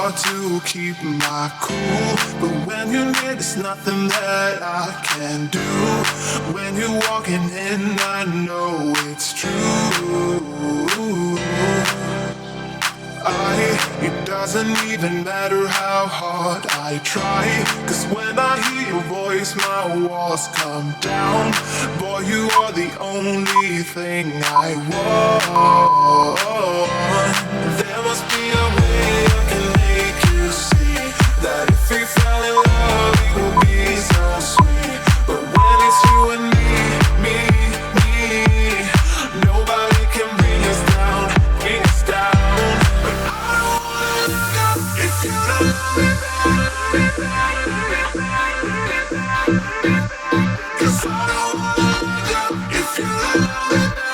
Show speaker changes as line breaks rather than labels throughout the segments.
hard to keep my cool, but when you're near, there's nothing that I can do. When you're walking in, I know it's true. It doesn't even matter how hard I try, 'cause when I hear your voice, my walls come down. Boy, you are the only thing I want. There must be a way I can make you see that if we fell in love, it would be so sweet. But when it's you and me, nobody can bring us down, bring us down. But I don't wanna look up if you don't love me back. 'Cause I don't wanna look up if you don't love me back.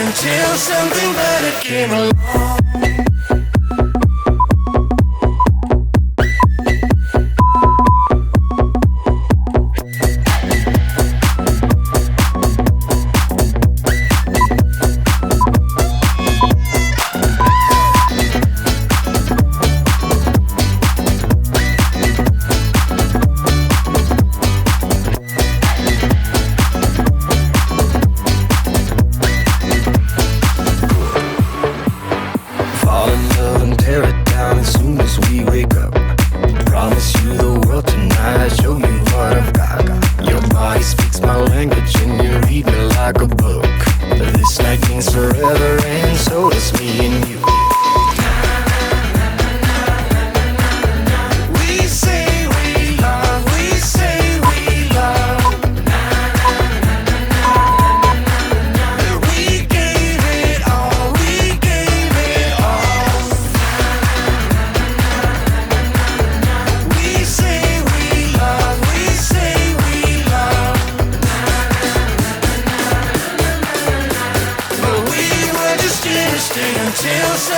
Until something better came along.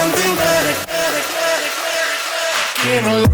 something better came along.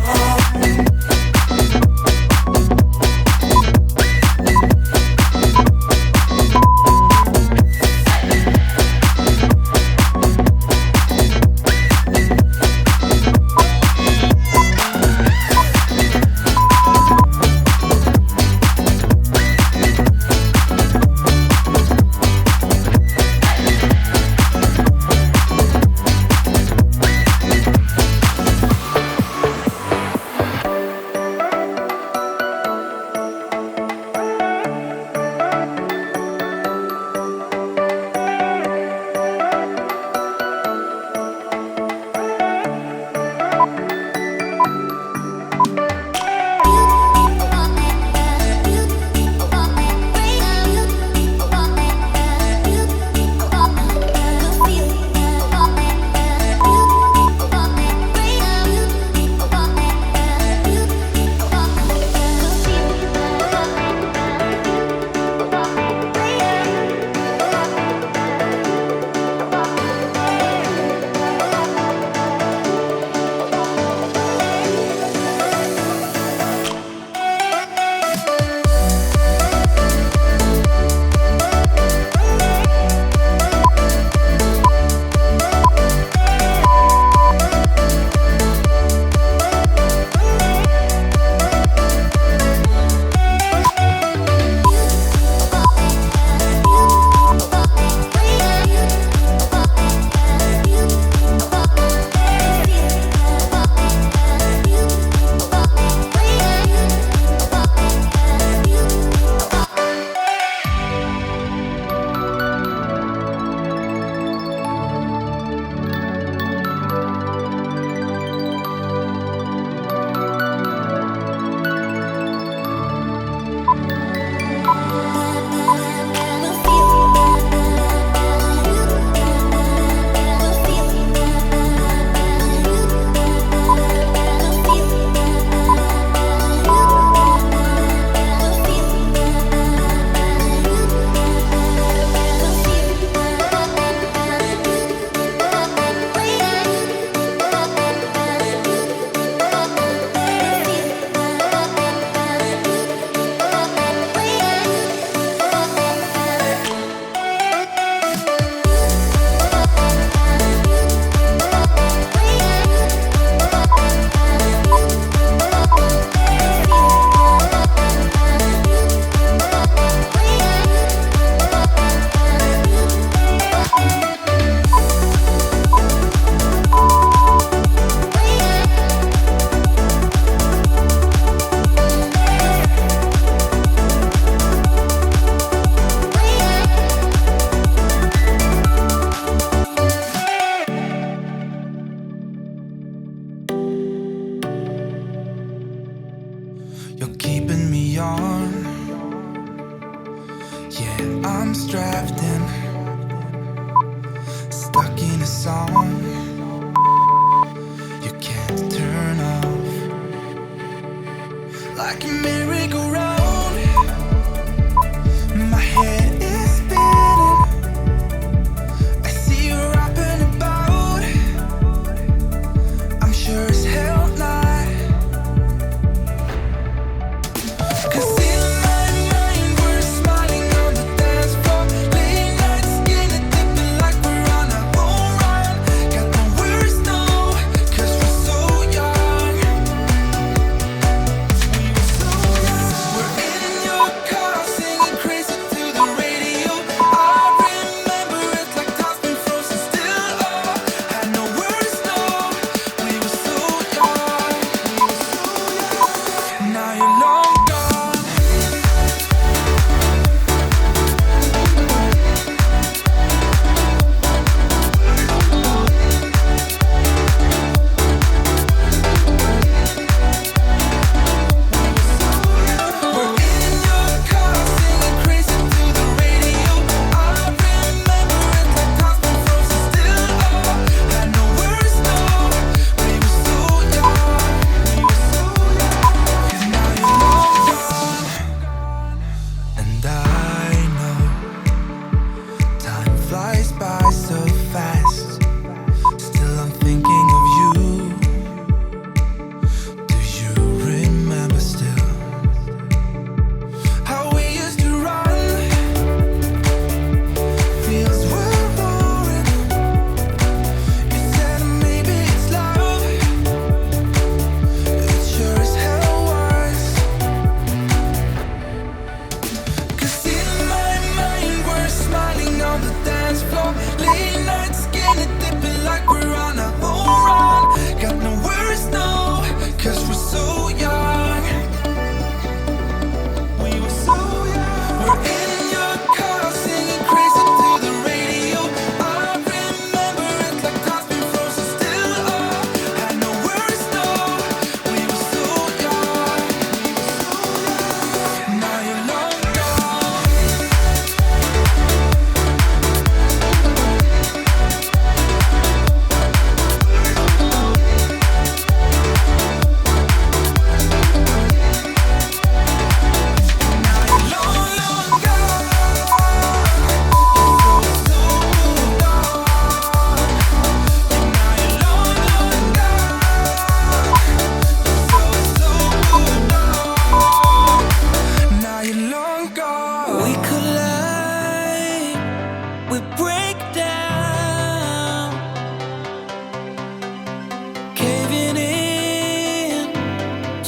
You're keeping me on. Yeah, I'm strapped in, stuck in a song you can't turn off. Like a merry-go-round, my head is spinning. I see you up and about. I'm sure as hell not.
So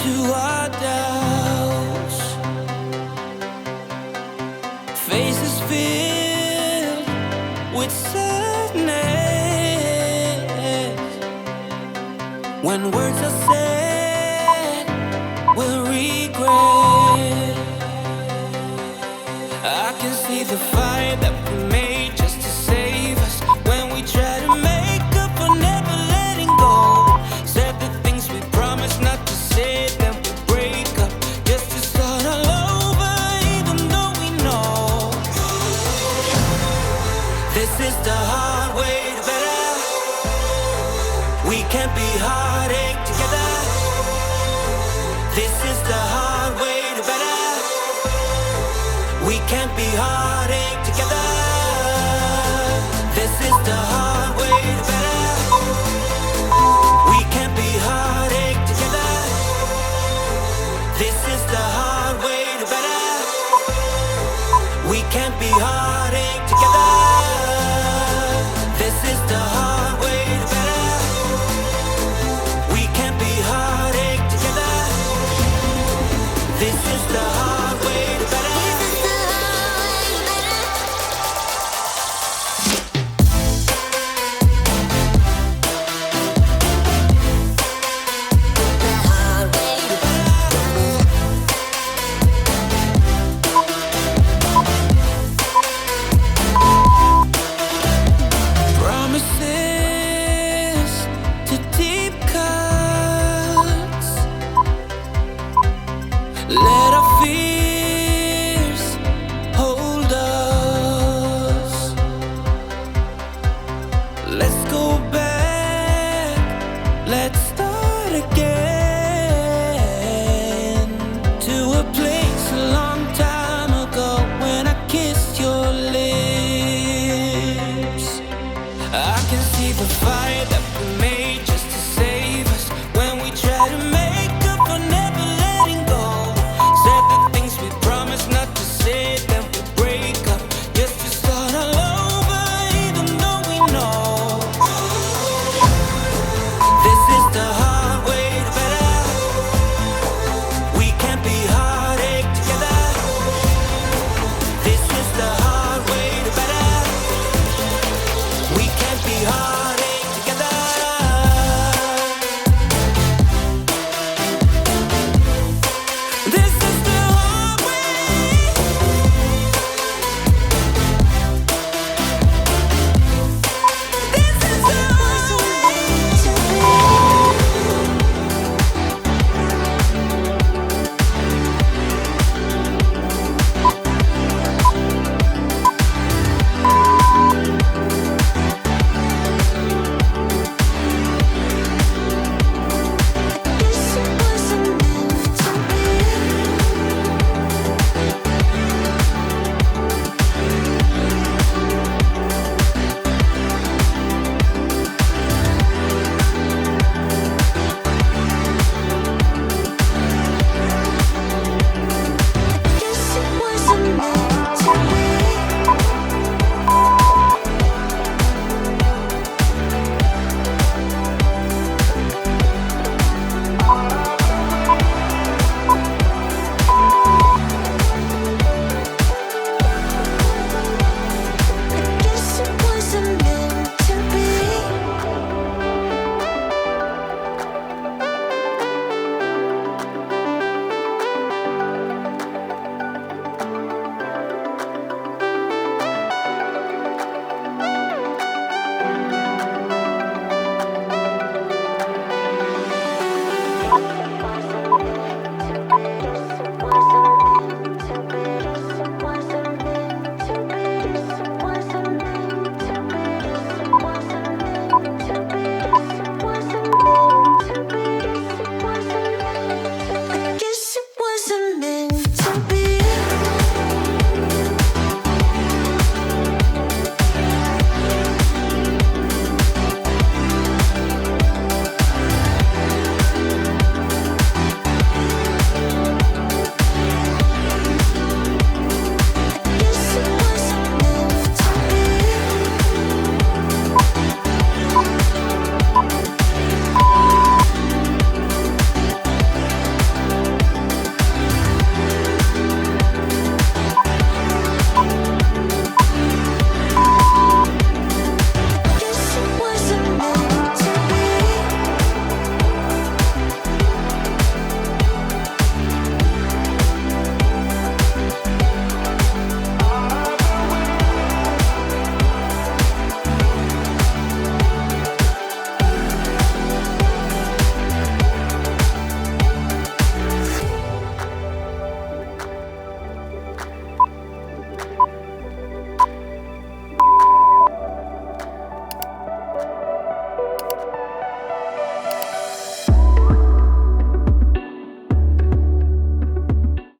to our doubts. Faces filled with sadness. When words are said, we'll regret. I can see the fire that we made just to save us. When we try to make up for never letting go. Said the things we promised not to say, then we break up just to start all over, even though we know this is the hard way to better. We can't be heartache together. This is the hard way to better. We can't be heartache together. This is the hard way to better. We can't be heartache together. This is the hard way to better. We can't be heartache together. This is the hard way to better. We can't be heartache together. This is the hard way to better. Promises to deep cuts.